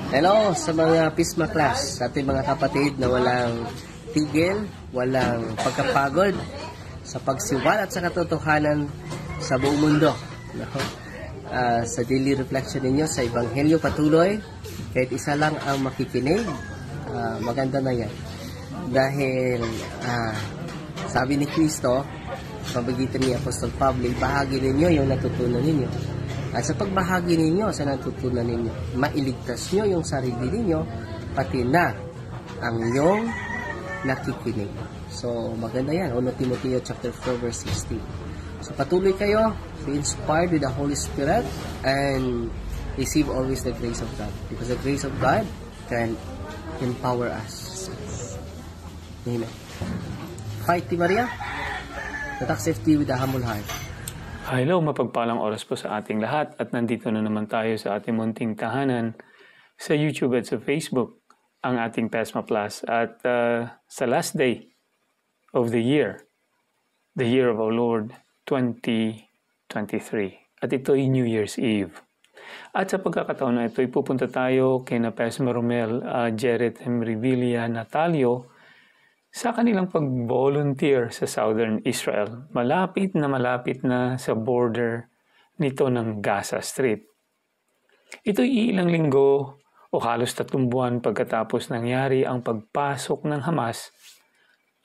Hello sa mga Pisma class, sa ating mga kapatid na walang tigil, walang pagkapagod sa pagsiwal at sa katotohanan sa buong mundo. Sa daily reflection ninyo sa Ebanghelyo patuloy, kahit isa lang ang makikinig, maganda na yan. Dahil sabi ni Kristo, pagitan ni Apostol Pablo, bahagi ninyo yung natutunan ninyo. At sa pagbahagi ninyo sa natutunan ninyo, mailigtas nyo yung sarili ninyo, pati na ang inyong nakikinig. So, maganda yan. 1 Timoteo chapter 4 verse 16. So, patuloy kayo, be inspired with the Holy Spirit, and receive always the grace of God. Because the grace of God can empower us. Amen. Fight, Maria. Attack safety with a humble heart. Hello, mapagpalang oras po sa ating lahat at nandito na naman tayo sa ating munting tahanan sa YouTube at sa Facebook, ang ating PESMA Plus at sa last day of the year of our Lord 2023. At ito ay New Year's Eve. At sa pagkakataon na ito, ipupunta tayo kay na PESMA Romel, Jeret Emrevilla Natalio, sa kanilang pag-volunteer sa Southern Israel, malapit na sa border nito ng Gaza Strip. Ito'y ilang linggo o halos 3 buwan pagkatapos nangyari ang pagpasok ng Hamas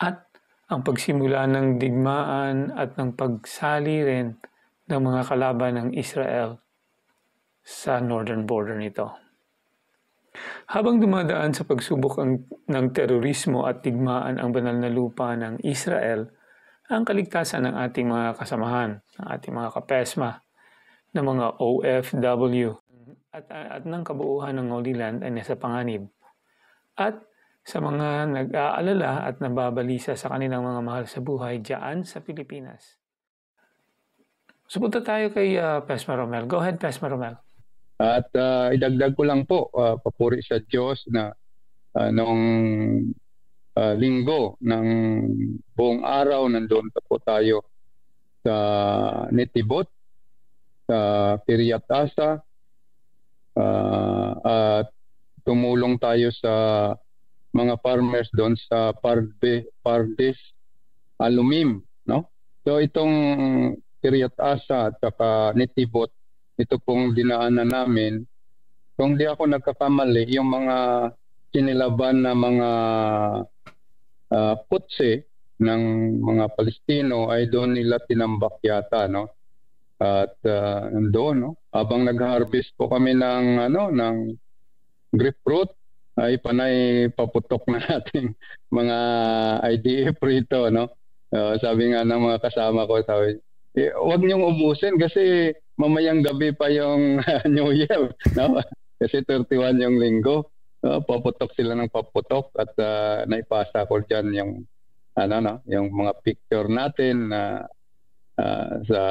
at ang pagsimula ng digmaan at ng pagsali rin ng mga kalaban ng Israel sa northern border nito. Habang dumadaan sa pagsubok ng terorismo at digmaan ang banal na lupa ng Israel, ang kaligtasan ng ating mga kasamahan, ng ating mga kapesma, ng mga OFW, at ng kabuuan ng Holy Land ay nasa panganib. At sa mga nag-aalala at nababalisa sa kanilang mga mahal sa buhay diyan sa Pilipinas. So punta tayo kay Pesma Romel. Go ahead, Pesma Romel. At idagdag ko lang po, papuri sa Diyos na noong linggo ng buong araw nandoon po tayo sa Netibot, sa Kiryat Asa, at tumulong tayo sa mga farmers doon sa Pardes Alumim, no? So itong Kiryat Asa at saka Netibot, ito pong dinaanan namin, kung di ako nagkakamali, yung mga sinilaban na mga kutse ng mga Palestino ay doon nila tinambak yata, no? At doon, no? Habang nag-harvest po kami ng grapefruit, ay panay paputok na ating mga IDF rito, no? Sabi nga ng mga kasama ko, sabi, huwag niyong ubusin kasi mamayang gabi pa yung New Year, no? Kasi 31 yung linggo, paputok sila ng paputok at naipasa ko dyan yung yung mga picture natin sa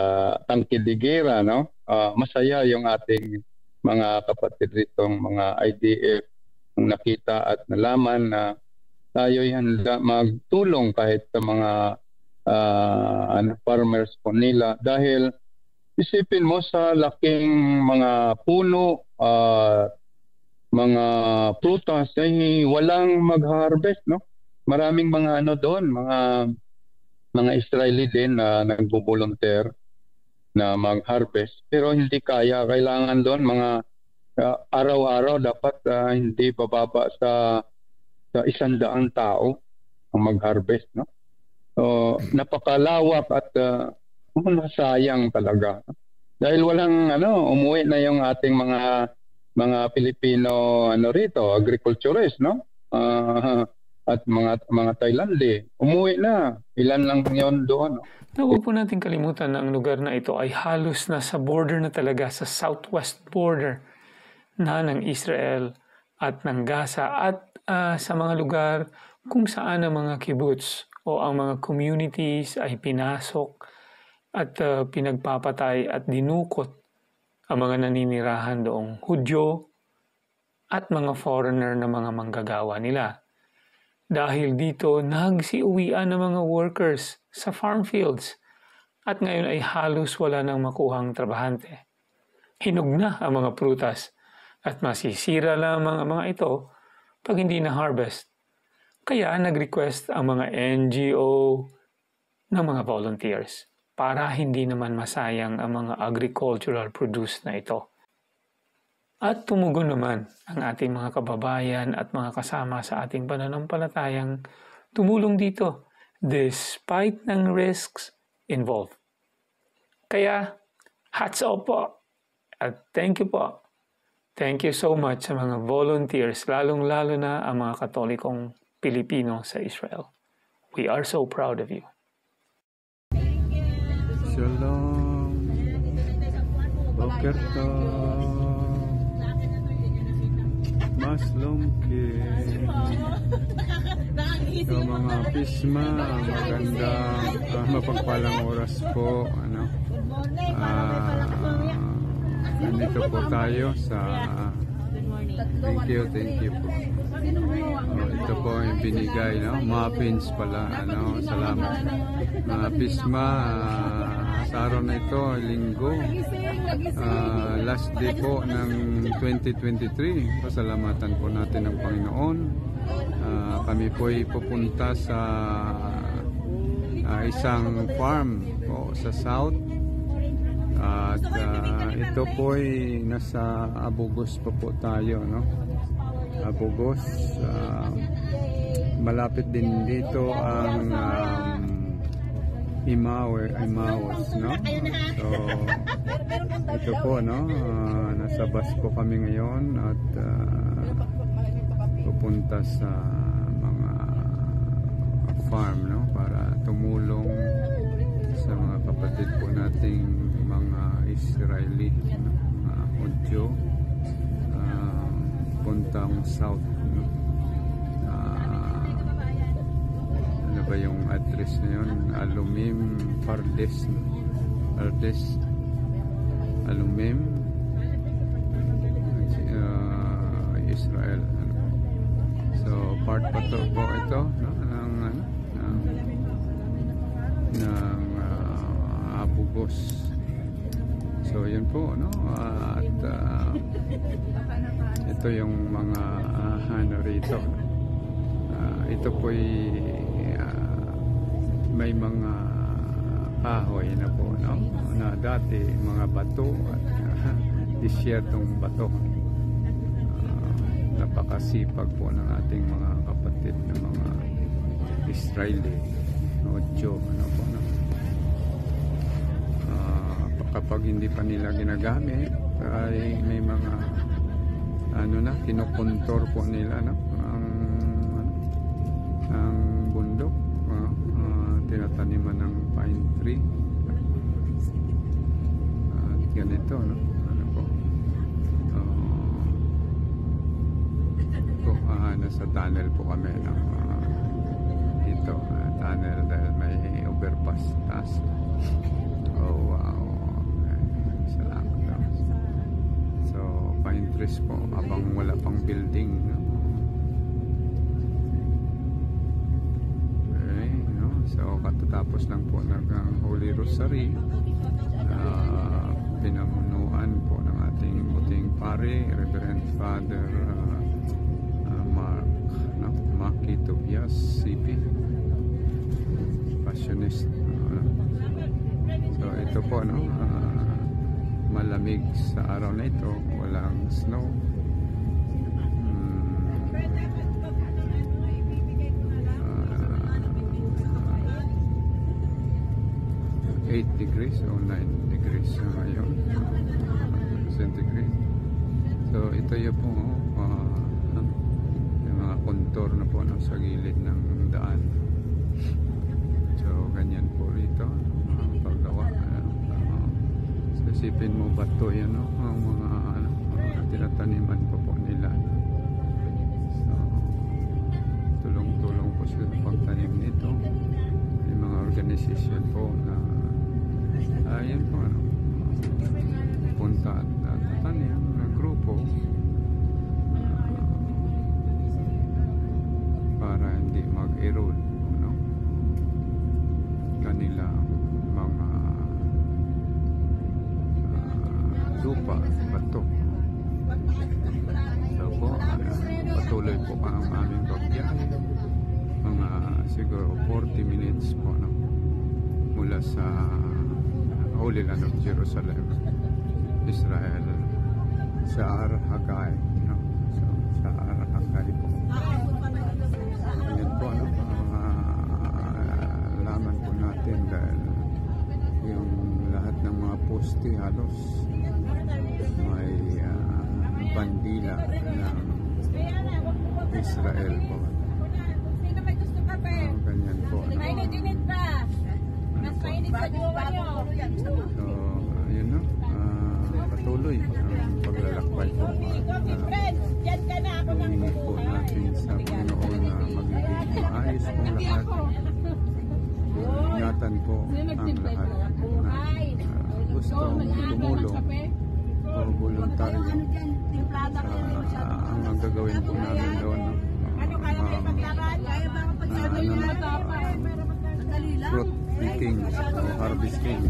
Tangkiligera, no? Masaya yung ating mga kapatid ritong mga IDF nakita at nalaman na tayo'y handa magtulong kahit sa mga farmers po nila, dahil isipin mo sa laking mga puno at mga prutas ay walang mag-harvest, no? Maraming mga doon, mga Israeli din na nagbo-volunteer na mag-harvest, pero hindi kaya. Kailangan doon mga araw-araw dapat hindi bababa sa 100 tao ang mag-harvest, no? So, napakalawak at sayang talaga. Dahil walang umuwi na yung ating mga Pilipino rito, agriculturist, no? At mga Thailandese, umuwi na. Ilan lang yon doon, no? Huwag po natin kalimutan na ang lugar na ito ay halos na sa border na talaga, sa southwest border na ng Israel at ng Gaza, at sa mga lugar kung saan ang mga kibbutz o ang mga communities ay pinasok at pinagpapatay at dinukot ang mga naninirahan doong Hudyo at mga foreigner na mga manggagawa nila. Dahil dito, nagsiuwian ng mga workers sa farm fields at ngayon ay halos wala nang makuhang trabahante. Hinog na ang mga prutas at masisira lamang ang mga ito pag hindi na-harvest. Kaya nag-request ang mga NGO ng mga volunteers para hindi naman masayang ang mga agricultural produce na ito. At tumugon naman ang ating mga kababayan at mga kasama sa ating pananampalatayang tumulong dito despite ng risks involved. Kaya, hats off po at thank you po. Thank you so much sa mga volunteers, lalong-lalo na ang mga Katolikong Pilipino sa Israel. We are so proud of you. Shalom. Boker tov. Maslomki. So mga pisma, magandang mapagpalang oras po. Nandito po tayo sa thank you po. Ito po yung binigay, muffins pala, salamat. Mga pisma, sa araw na ito, linggo, last day po ng 2023. Pasalamatan po natin ang Panginoon. Kami po ay pupunta sa isang farm po sa South. At ito po ay nasa Abugos pa po tayo, Abugos. Malapit din dito ang Emmaus, So ito po, nasa bus po kami ngayon at pupunta sa mga farm, para tumulong sa mga kapatid po nating mga Israeli, mga Hudyo, puntang South. Ano ba yung address na yun? Alumim Pardes, Alumim, Israel. So part pa to po ito ng Abugos. So yun po, at ito yung mga rito. Ito po'y may mga kahoy na po, na dati mga bato at disyertong bato. Napakasipag po ng ating mga kapatid na mga Israeli, Hudyo, kapag hindi pa nila ginagamit ay may mga kinukontor po nila ang bundok, tinataniman ng pine tree at ganito, nasa tunnel po kami dito, tunnel dahil may overpass taas. Oh wow, salamat. So pine trees po habang wala pang building, okay, so katatapos lang po ng Holy Rosary, pinamunuan po ng ating buting pare, Reverend Father Maki Tobias CP, Passionist. So ito po, malamig sa araw na ito, walang snow. 8 degrees o 9 degrees ngayon, centigrade. So ito yung po, yung mga kontor na po sa gilid ng daan. So ganyan po rito paggawa. So isipin mo bato yan, ang mga tinataniman po nila. So tulong-tulong po sila sa pagtanim nito. Yung mga organisasyon po na ayan po, punta at tatanim na grupo para hindi mag-erode kanila mga lupa, bato. patuloy po ang aming pagbiyahe. Mga siguro 40 minutes po, no? Mula sa Holy Land of Jerusalem, Israel, sa Ar-Hagai, no? So, sa Ar-Hagai po. Ngayon po, no? Laman po natin dahil yung lahat ng mga poste halos may bandila ng Israel po. Ganyan po. So, ayun, no? Patuloy ang paglalakbay po. Humingi po natin sa Panginoon na magiging maayos po lahat. Ingatan po ang lahat na gustong tumulong o voluntaryo ang gagawin po namin doon, fruit picking o harvesting.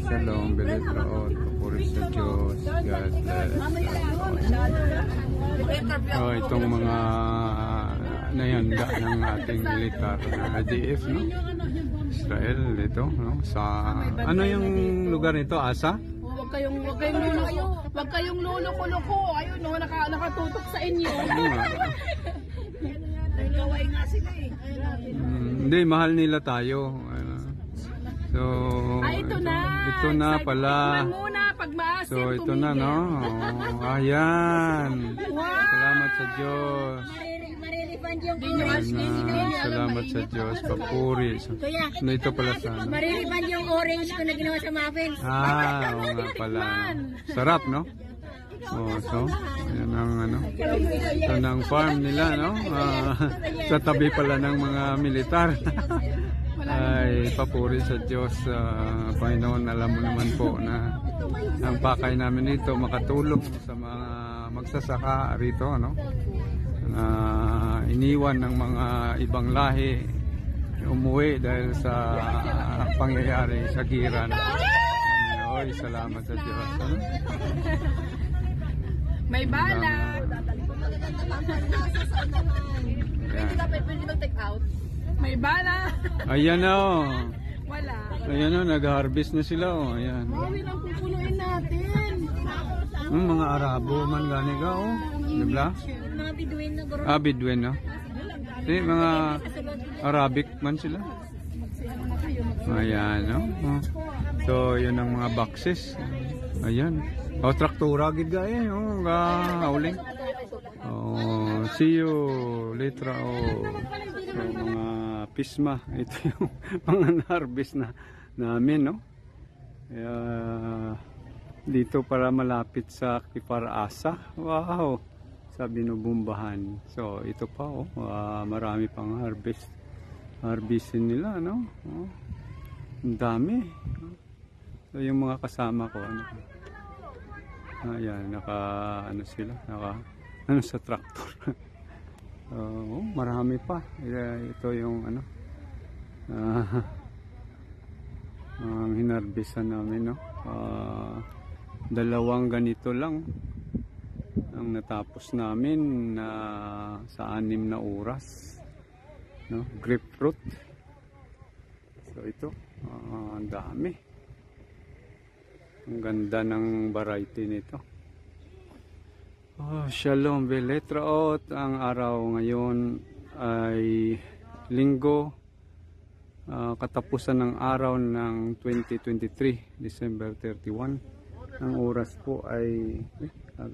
Shalom, Beletraot, papuri sa Diyos, God bless. Itong mga nayanda ng ating militar na ADF, no? Israel, ito, no? Sa ano yung lugar nito, Asa? Wag kayong luluko-luko. Ayun, no, nakatutok sa inyo. Nagaway nga sila eh. Hindi, mahal nila tayo. So, ito na. Ito na pala. So, ito na, no? Ayan. Salamat sa Diyos. Salamat sa Diyos. Papuri. No, ito pala sa... Mariripan yung orange ko na ginawa sa muffins. Oo nga pala. Sarap, no? So, yan ang ano. Ito ng farm nila, no? Sa tabi pala ng mga militar. Ay, papuri sa Diyos. Panginoon, alam mo naman po na ang pakay namin dito makatulong sa mga magsasaka rito, no? Na iniwan ng mga ibang lahi umuwi dahil sa pangyayari sa gira. Oy, salamat sa Diyos. Ano? May bala. Ayan. Pwede mag-take out? May bala. Ayan o. Wala. Ayan o, nag-harvest na sila o. Ayan. Mawin ang pupunuin natin. Mga Arabo man gani ka o. Diba? Mga biduin na bro. Bidwen no? Mga Arabic man sila. Ayan no. So yun ang mga boxes. Ayan. Traktura gid ga eh. Hauling. See you later So mga pisma. Ito yung mga harvest na namin, no? Dito para malapit sa Kipar-Asa. Wow! Sa binubumbahan. So ito pa, marami pang harvestin nila, no? Ang dami. So yung mga kasama ko, ayan, sila, sa tractor. Marami pa. Ito yung ang hinarbisan namin, no? 2 ganito lang ang natapos namin sa 6 na oras, no? Grapefruit. So ito, ang dami. Ang ganda ng variety nito. Shalom Beletraot. Ang araw ngayon ay Linggo, katapusan ng araw ng 2023, December 31. Ang oras po ay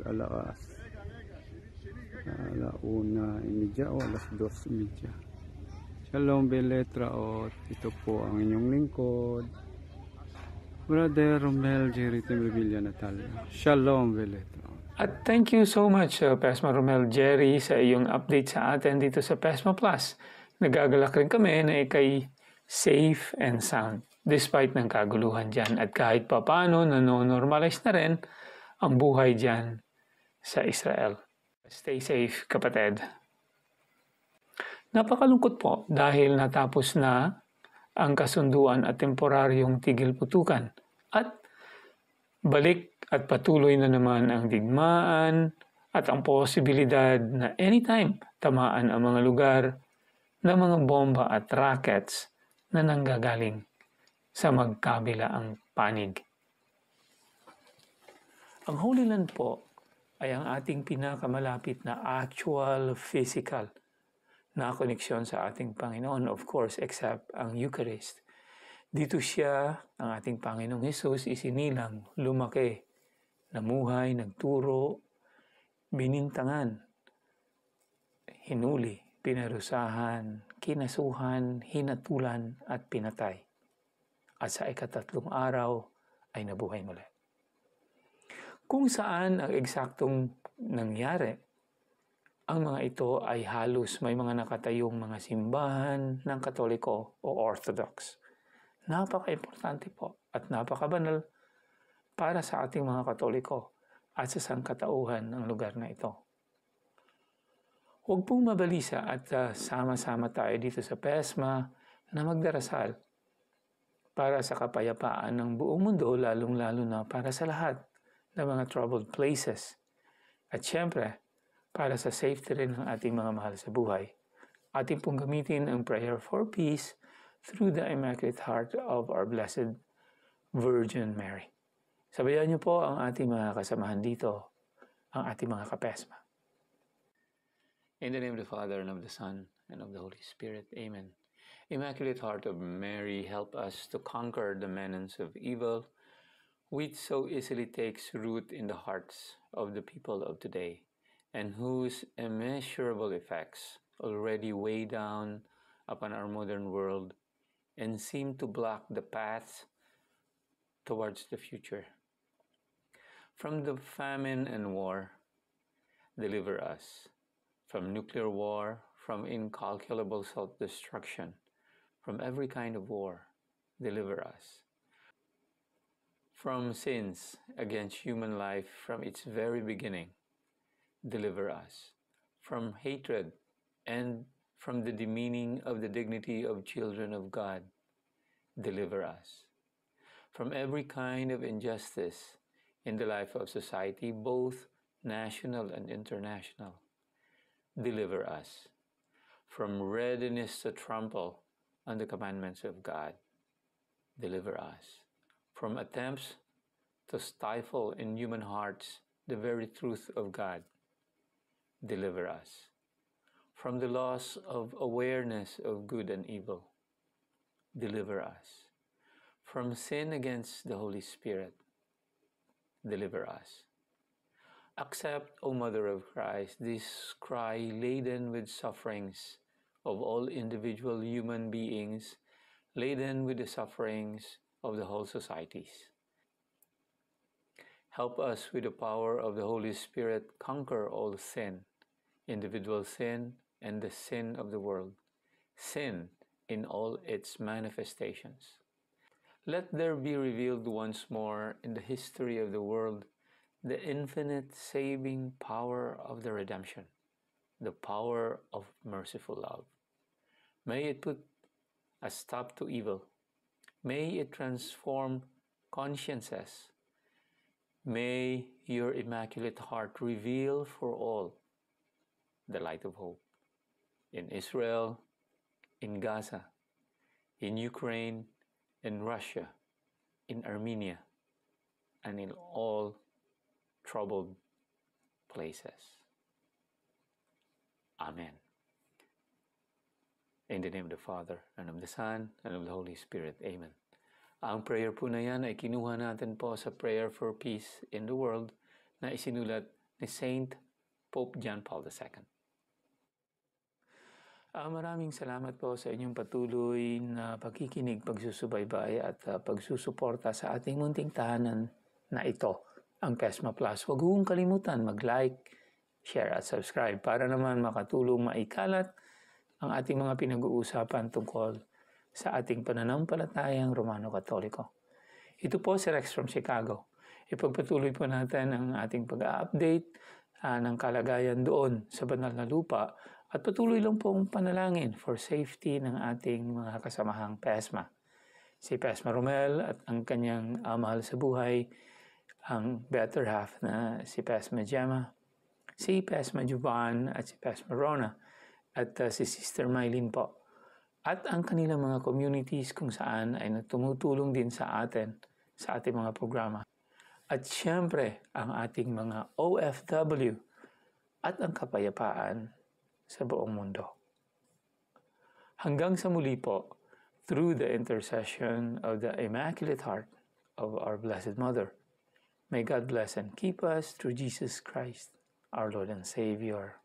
alas 1:30 o alas 2:30. Shalom Beletraot. Ito po ang inyong lingkod, Brother Romel Jerry Revilla Natal. Shalom Beletraot. At thank you so much, Pastor Romel Jerry, sa iyong update sa atin dito sa Pesma Plus. Nagagalak rin kami na ikay safe and sound despite ng kaguluhan dyan. At kahit pa paano, nanonormalize na rin ang buhay dyan sa Israel. Stay safe, kapatid. Napakalungkot po dahil natapos na ang kasunduan at temporaryong tigil putukan. At balik at patuloy na naman ang digmaan at ang posibilidad na anytime tamaan ang mga lugar ng mga bomba at rockets na nanggagaling sa magkabilaang panig. Ang Holy Land po ay ang ating pinakamalapit na actual physical na koneksyon sa ating Panginoon, of course, except ang Eucharist. Dito siya, ang ating Panginoong Hesus, isinilang, lumaki, namuhay, nagturo, binintangan, hinuli, pinarusahan, kinasuhan, hinatulan at pinatay. At sa ikatatlong araw ay nabuhay muli. Kung saan ang eksaktong nangyari, ang mga ito ay halos may mga nakatayong mga simbahan ng Katoliko o Orthodox. Napaka-importante po at napakabanal para sa ating mga Katoliko at sa sangkatauhan ng lugar na ito. Huwag pong mabalisa at sama-sama tayo dito sa PESMA na magdarasal para sa kapayapaan ng buong mundo, lalong-lalo na para sa lahat ng mga troubled places. At syempre, para sa safety rin ng ating mga mahal sa buhay, ating pong gamitin ang prayer for peace through the Immaculate Heart of our Blessed Virgin Mary. Sabayan niyo po ang ating mga kasamahan dito, ang ating mga kapesma. In the name of the Father, and of the Son, and of the Holy Spirit. Amen. Immaculate Heart of Mary, help us to conquer the menace of evil, which so easily takes root in the hearts of the people of today, and whose immeasurable effects already weigh down upon our modern world and seem to block the path towards the future. From the famine and war, deliver us. From nuclear war, from incalculable self-destruction, from every kind of war, deliver us. From sins against human life from its very beginning, deliver us. From hatred and from the demeaning of the dignity of children of God, deliver us. From every kind of injustice in the life of society, both national and international, deliver us. From readiness to trample on the commandments of God, deliver us. From attempts to stifle in human hearts the very truth of God, deliver us. From the loss of awareness of good and evil, deliver us. From sin against the Holy Spirit, deliver us. Accept, O Mother of Christ, this cry laden with sufferings of all individual human beings, laden with the sufferings of the whole societies. Help us with the power of the Holy Spirit conquer all sin, individual sin and the sin of the world, sin in all its manifestations. Let there be revealed once more in the history of the world the infinite saving power of the redemption, the power of merciful love. May it put a stop to evil. May it transform consciences. May your Immaculate Heart reveal for all the light of hope. In Israel, in Gaza, in Ukraine, in Russia, in Armenia, and in all troubled places. Amen. In the name of the Father, and of the Son, and of the Holy Spirit. Amen. Ang prayer po na yan ay kinuha natin po sa Prayer for Peace in the World na isinulat ni Saint Pope John Paul II. Maraming salamat po sa inyong patuloy na pagkikinig, pagsusubaybay at pagsusuporta sa ating munting tahanan na ito, ang PESMA Plus. Huwag huwag kalimutan mag-like, share at subscribe para naman makatulong maikalat ang ating mga pinag-uusapan tungkol sa ating pananampalatayang Romano Katoliko. Ito po si Rex from Chicago. Ipagpatuloy po natin ang ating pag-update ng kalagayan doon sa banal na lupa at patuloy lang pong panalangin for safety ng ating mga kasamahang PESMA. Si PESMA Romel at ang kanyang mahal sa buhay, ang better half na si PESMA Gemma, si Pasma Juvan at si Pasma Rona at si Sister Mylene po. At ang kanilang mga communities kung saan ay tumutulong din sa atin sa ating mga programa. At siyempre, ang ating mga OFW at ang kapayapaan sa buong mundo. Hanggang sa muli po, through the intercession of the Immaculate Heart of our Blessed Mother, may God bless and keep us through Jesus Christ, our Lord and Savior.